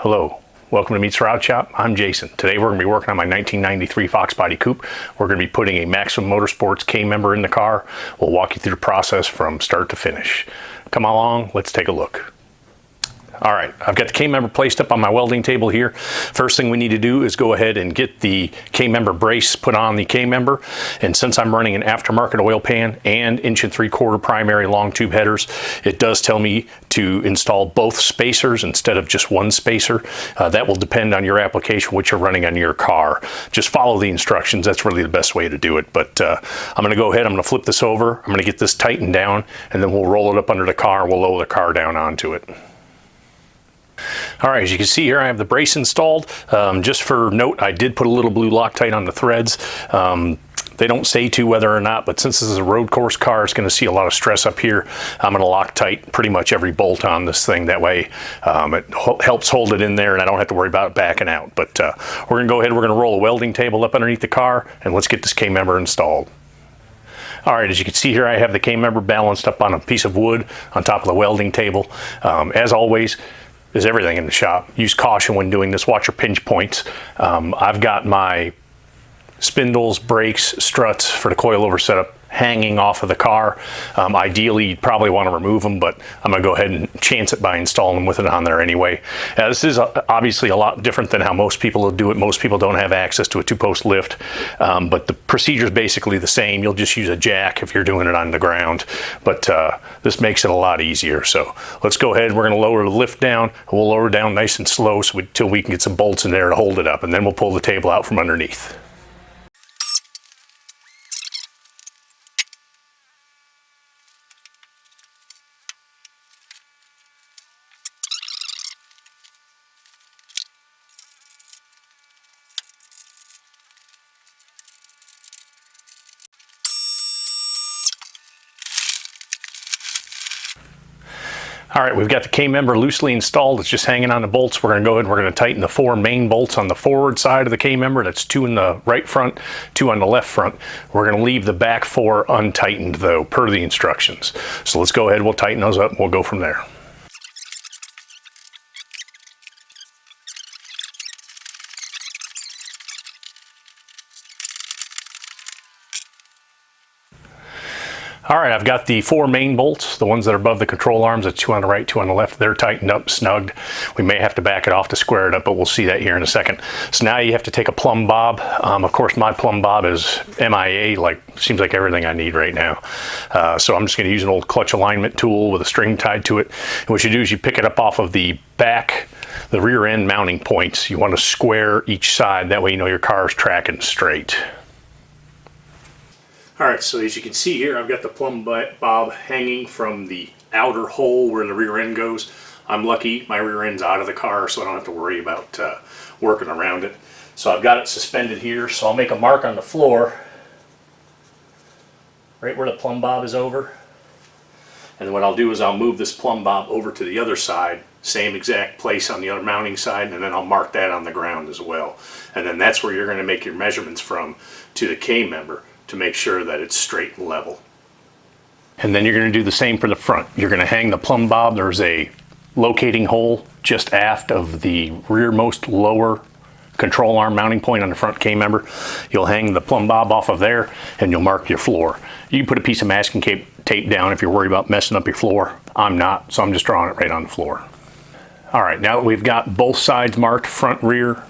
Hello, welcome to Meets Route Shop. I'm Jason. Today we're going to be working on my 1993 Fox Body Coupe. We're going to be putting a Maximum Motorsports K member in the car. We'll walk you through the process from start to finish. Come along, let's take a look. All right, I've got the K-member placed up on my welding table here. First thing we need to do is go ahead and get the K-member brace put on the K-member. And since I'm running an aftermarket oil pan and 1 3/4 primary long tube headers, it does tell me to install both spacers instead of just one spacer. That will depend on your application, what you're running on your car. Just follow the instructions. That's really the best way to do it. But I'm gonna go ahead, I'm gonna flip this over. I'm gonna get this tightened down, and then we'll roll it up under the car. We'll lower the car down onto it. All right, as you can see here, I have the brace installed. Just for note, I did put a little blue Loctite on the threads. They don't say to whether or not, but since this is a road course car, it's going to see a lot of stress up here. I'm going to Loctite pretty much every bolt on this thing. That way it helps hold it in there and I don't have to worry about it backing out. But we're going to go ahead, we're going to roll a welding table up underneath the car, and let's get this K-member installed. All right, as you can see here, I have the K-member balanced up on a piece of wood on top of the welding table. As always, there's everything in the shop. Use caution when doing this. Watch your pinch points. I've got my spindles, brakes, struts for the coilover setup hanging off of the car. Ideally, you'd probably want to remove them, but I'm going to go ahead and chance it by installing them with it on there anyway. This is obviously a lot different than how most people will do it. Most people don't have access to a two-post lift, but the procedure is basically the same. You'll just use a jack if you're doing it on the ground, but this makes it a lot easier. So let's go ahead. We're going to lower the lift down. We'll lower it down nice and slow until we can get some bolts in there to hold it up, and then we'll pull the table out from underneath. All right, we've got the K-member loosely installed. It's just hanging on the bolts. We're gonna go ahead and we're gonna tighten the 4 main bolts on the forward side of the K-member. That's 2 in the right front, 2 on the left front. We're gonna leave the back 4 untightened though, per the instructions. So let's go ahead, we'll tighten those up and we'll go from there. All right, I've got the 4 main bolts, the ones that are above the control arms, the 2 on the right, 2 on the left. They're tightened up, snugged. We may have to back it off to square it up, but we'll see that here in a second. So now you have to take a plumb bob. Of course, my plumb bob is MIA, seems like everything I need right now. So I'm just gonna use an old clutch alignment tool with a string tied to it. And what you do is you pick it up off of the back, the rear end mounting points. You wanna square each side, that way you know your car is tracking straight. All right, so as you can see here, I've got the plumb bob hanging from the outer hole where the rear end goes. I'm lucky my rear end's out of the car, so I don't have to worry about working around it. So I've got it suspended here, so I'll make a mark on the floor right where the plumb bob is over. And then what I'll do is I'll move this plumb bob over to the other side, same exact place on the other mounting side, and then I'll mark that on the ground as well. And then that's where you're going to make your measurements from to the K-member, to make sure that it's straight and level. And then you're going to do the same for the front. You're going to hang the plumb bob. There's a locating hole just aft of the rearmost lower control arm mounting point on the front K-member. You'll hang the plumb bob off of there and you'll mark your floor. You can put a piece of masking tape down if you're worried about messing up your floor. I'm not, so I'm just drawing it right on the floor. All right, now that we've got both sides marked, front, rear,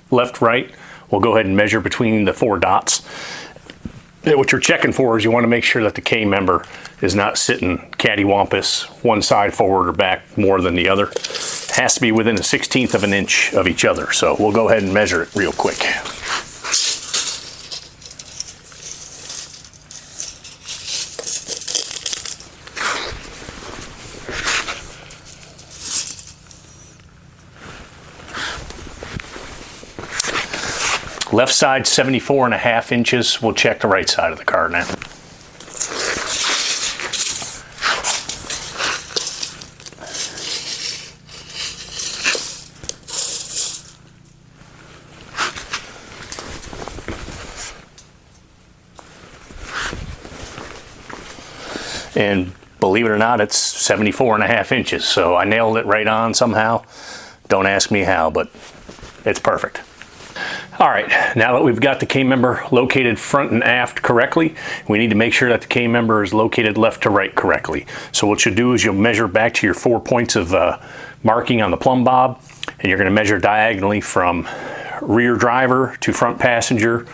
left, right, we'll go ahead and measure between the 4 dots. And what you're checking for is you want to make sure that the K-member is not sitting cattywampus one side forward or back more than the other. It has to be within a 1/16 of an inch of each other. So we'll go ahead and measure it real quick. Left side 74.5 inches. We'll check the right side of the car now. And believe it or not, it's 74.5 inches. So I nailed it right on somehow. Don't ask me how, but it's perfect. All right, now that we've got the K member located front and aft correctly, we need to make sure that the K member is located left to right correctly. So what you'll do is you'll measure back to your 4 points of marking on the plumb bob, and you're going to measure diagonally from rear driver to front passenger,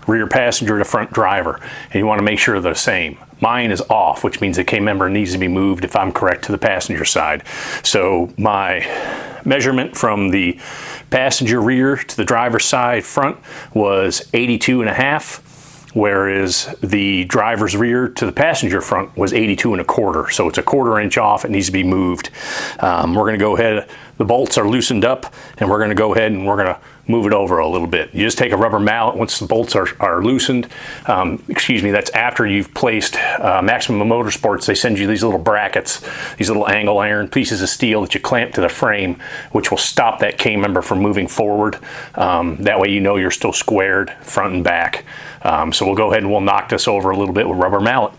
rear passenger to front driver, and you want to make sure they're the same. Mine is off, which means the K member needs to be moved if I'm correct to the passenger side. So my measurement from the passenger rear to the driver's side front was 82.5, whereas the driver's rear to the passenger front was 82.25. So it's a 1/4 inch off. It needs to be moved. We're going to go ahead. The bolts are loosened up, and we're going to go ahead and we're going to move it over a little bit. You just take a rubber mallet once the bolts are loosened. Excuse me, that's after you've placed Maximum Motorsports. They send you these little brackets, these little angle iron pieces of steel that you clamp to the frame, which will stop that K member from moving forward. That way you know you're still squared front and back. So we'll go ahead and we'll knock this over a little bit with rubber mallet.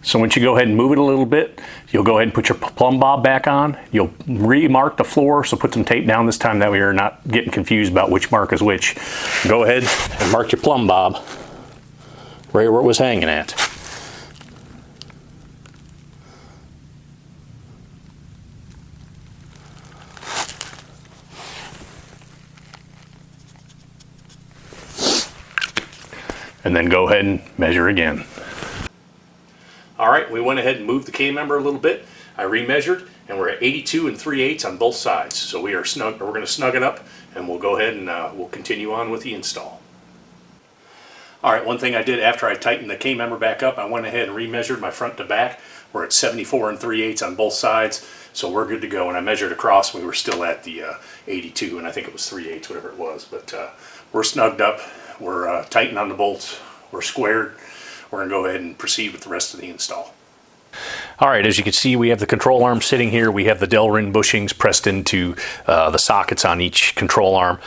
So once you go ahead and move it a little bit, you'll go ahead and put your plumb bob back on. You'll remark the floor, so put some tape down this time, that way you're not getting confused about which mark is which. Go ahead and mark your plumb bob right where it was hanging at. And then go ahead and measure again. All right, we went ahead and moved the K member a little bit. I remeasured, and we're at 82 3/8 on both sides. So we are snug. We're going to snug it up, and we'll go ahead and we'll continue on with the install. All right, one thing I did after I tightened the K member back up, I went ahead and remeasured my front to back. We're at 74 3/8 on both sides, so we're good to go. And I measured across, we were still at the 82, and I think it was 3/8, whatever it was. But we're snugged up. We're tightened on the bolts. We're squared. We're going to go ahead and proceed with the rest of the install. All right, as you can see, we have the control arm sitting here. We have the Delrin bushings pressed into the sockets on each control arm.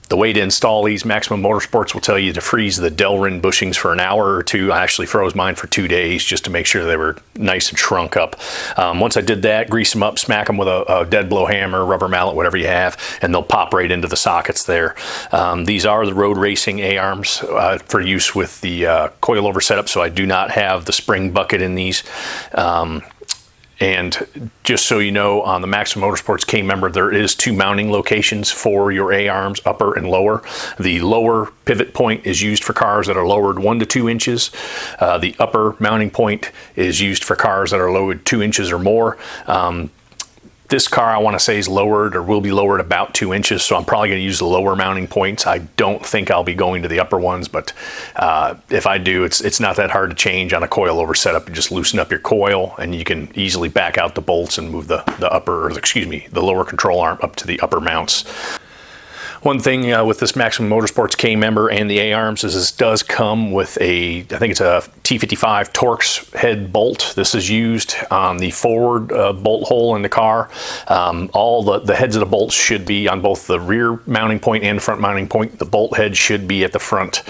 The way to install these, Maximum Motorsports will tell you to freeze the Delrin bushings for an hour or two. I actually froze mine for 2 days just to make sure they were nice and shrunk up. Once I did that, grease them up, smack them with a dead blow hammer, rubber mallet, whatever you have, and they'll pop right into the sockets there. These are the road racing A-arms for use with the coilover setup, so I do not have the spring bucket in these. And just so you know, on the Maximum Motorsports K member, there is 2 mounting locations for your A-arms, upper and lower. The lower pivot point is used for cars that are lowered 1 to 2 inches. The upper mounting point is used for cars that are lowered 2 inches or more. This car, I want to say, is lowered or will be lowered about 2 inches, so I'm probably going to use the lower mounting points. I don't think I'll be going to the upper ones, but if I do, it's not that hard to change on a coilover setup. You just loosen up your coil, and you can easily back out the bolts and move the lower control arm up to the upper mounts. One thing with this Maximum Motorsports K member and the A-arms is this does come with I think it's a T55 Torx head bolt. This is used on the forward bolt hole in the car. All the heads of the bolts should be on both the rear mounting point and front mounting point. The bolt head should be at the front.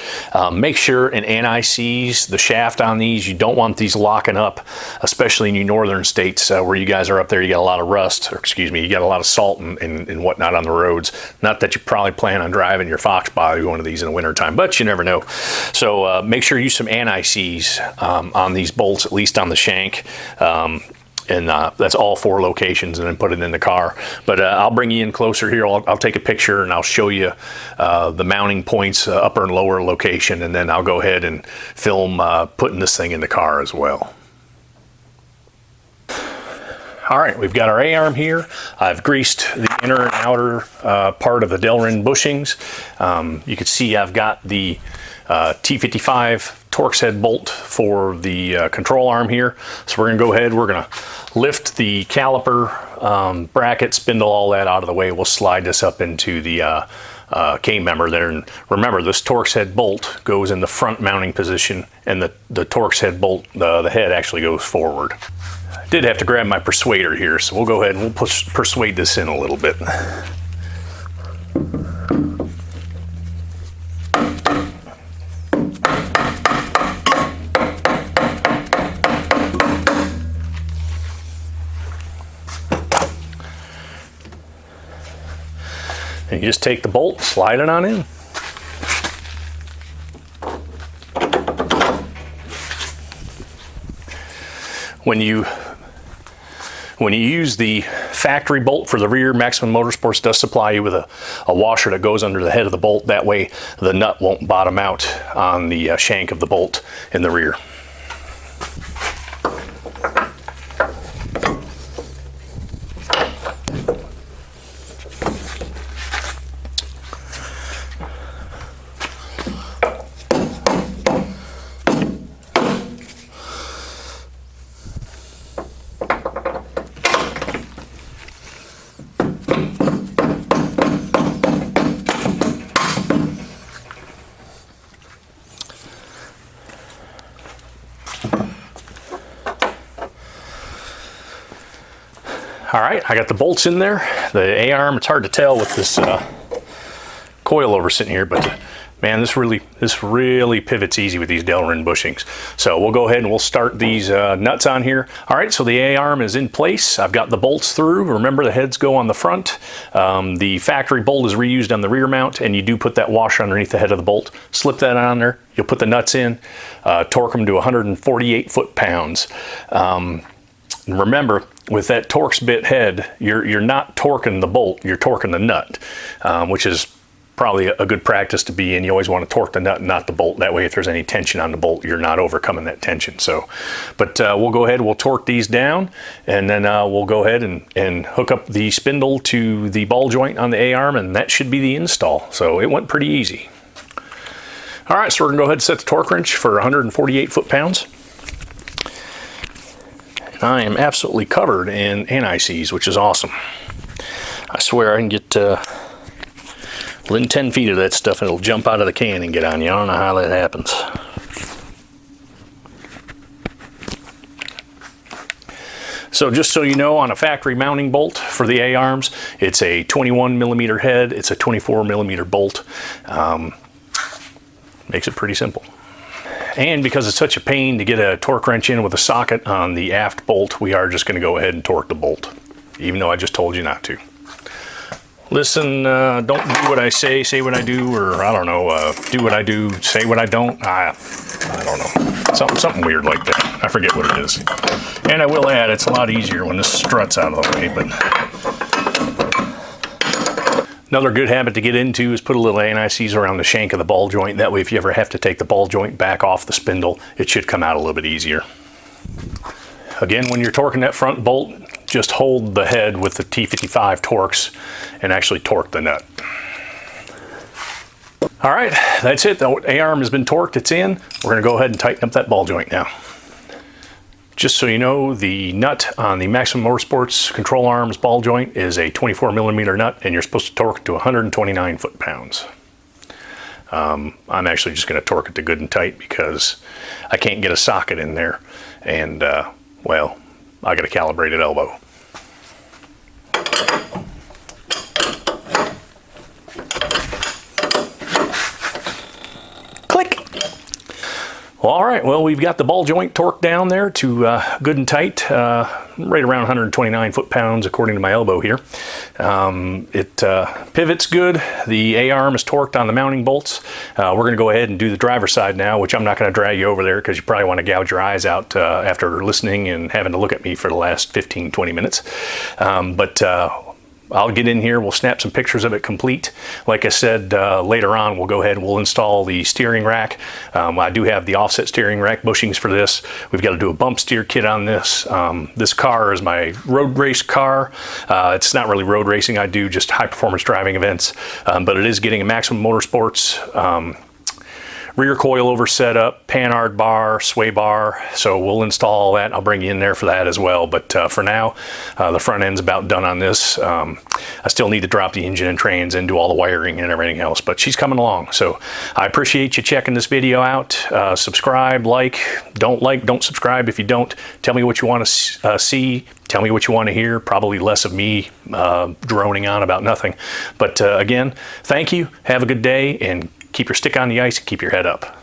Make sure in anti-seize the shaft on these. You don't want these locking up, especially in your northern states where you guys are up there. You got a lot of rust, or excuse me, you got a lot of salt and whatnot on the roads. Not that you probably plan on driving your Fox Body one of these in the wintertime, but you never know. So make sure you use some anti-seize on these bolts, at least on the shank. And that's all 4 locations, and then put it in the car. But I'll bring you in closer here. I'll take a picture and I'll show you the mounting points, upper and lower location, and then I'll go ahead and film putting this thing in the car as well. All right, we've got our A-arm here. I've greased the inner and outer part of the Delrin bushings. You can see I've got the T55 Torx head bolt for the control arm here. So we're gonna go ahead, we're gonna lift the caliper bracket, spindle all that out of the way. We'll slide this up into the K member there. And remember, this Torx head bolt goes in the front mounting position, and the Torx head bolt, the head actually goes forward. I did have to grab my persuader here, so we'll go ahead and we'll persuade this in a little bit. And you just take the bolt, slide it on in. When you use the factory bolt for the rear, Maximum Motorsports does supply you with a washer that goes under the head of the bolt. That way the nut won't bottom out on the shank of the bolt in the rear. All right, I got the bolts in there. The A-arm, it's hard to tell with this coil over sitting here, but man, this really pivots easy with these Delrin bushings. So we'll go ahead and we'll start these nuts on here. All right, so the A-arm is in place. I've got the bolts through. Remember, the heads go on the front. The factory bolt is reused on the rear mount, and you do put that washer underneath the head of the bolt. Slip that on there. You'll put the nuts in, torque them to 148 foot-pounds. Remember, with that Torx bit head, you're not torquing the bolt, you're torquing the nut, which is probably a good practice to be in. You always want to torque the nut, not the bolt. That way, if there's any tension on the bolt, you're not overcoming that tension. So, but we'll go ahead, we'll torque these down, and then we'll go ahead and hook up the spindle to the ball joint on the A-arm, and that should be the install. So it went pretty easy. All right, so we're gonna go ahead and set the torque wrench for 148 foot-pounds. I am absolutely covered in anti-seize, which is awesome. I swear I can get within 10 feet of that stuff and it'll jump out of the can and get on you. I don't know how that happens. So just so you know, on a factory mounting bolt for the A-arms, it's a 21 millimeter head, it's a 24 millimeter bolt. Makes it pretty simple. And because it's such a pain to get a torque wrench in with a socket on the aft bolt, we are just going to go ahead and torque the bolt, even though I just told you not to. Listen, don't do what I say what I do, or I don't know, do what I do, say what I don't. I don't know, something weird like that. I forget what it is. And I will add, it's a lot easier when this strut's out of the way, but another good habit to get into is put a little anti-seize around the shank of the ball joint. That way, if you ever have to take the ball joint back off the spindle, it should come out a little bit easier. Again, when you're torquing that front bolt, just hold the head with the T55 Torx and actually torque the nut. All right, that's it. The A-arm has been torqued, it's in. We're gonna go ahead and tighten up that ball joint now. Just so you know, the nut on the Maximum Motorsports control arms ball joint is a 24 millimeter nut, and you're supposed to torque it to 129 foot-pounds. I'm actually just going to torque it to good and tight because I can't get a socket in there, and well, I got a calibrated elbow. Well, all right, well, we've got the ball joint torqued down there to good and tight, right around 129 foot-pounds according to my elbow here. It pivots good. The A-arm is torqued on the mounting bolts. We're going to go ahead and do the driver's side now, which I'm not going to drag you over there because you probably want to gouge your eyes out after listening and having to look at me for the last 15-20 minutes. I'll get in here, we'll snap some pictures of it complete. Like I said, later on we'll go ahead and we'll install the steering rack. I do have the offset steering rack bushings for this. We've got to do a bump steer kit on this. This car is my road race car. It's not really road racing, I do just high performance driving events, but it is getting a Maximum Motorsports rear coilover setup, panhard bar, sway bar. So we'll install all that. I'll bring you in there for that as well. But for now, the front end's about done on this. I still need to drop the engine and trans and do all the wiring and everything else, but she's coming along. So I appreciate you checking this video out. Subscribe, don't subscribe if you don't. Tell me what you want to see. Tell me what you want to hear. Probably less of me droning on about nothing. But again, thank you. Have a good day, and keep your stick on the ice and keep your head up.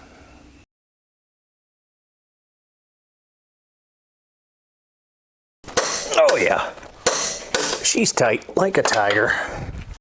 Oh yeah, she's tight like a tiger.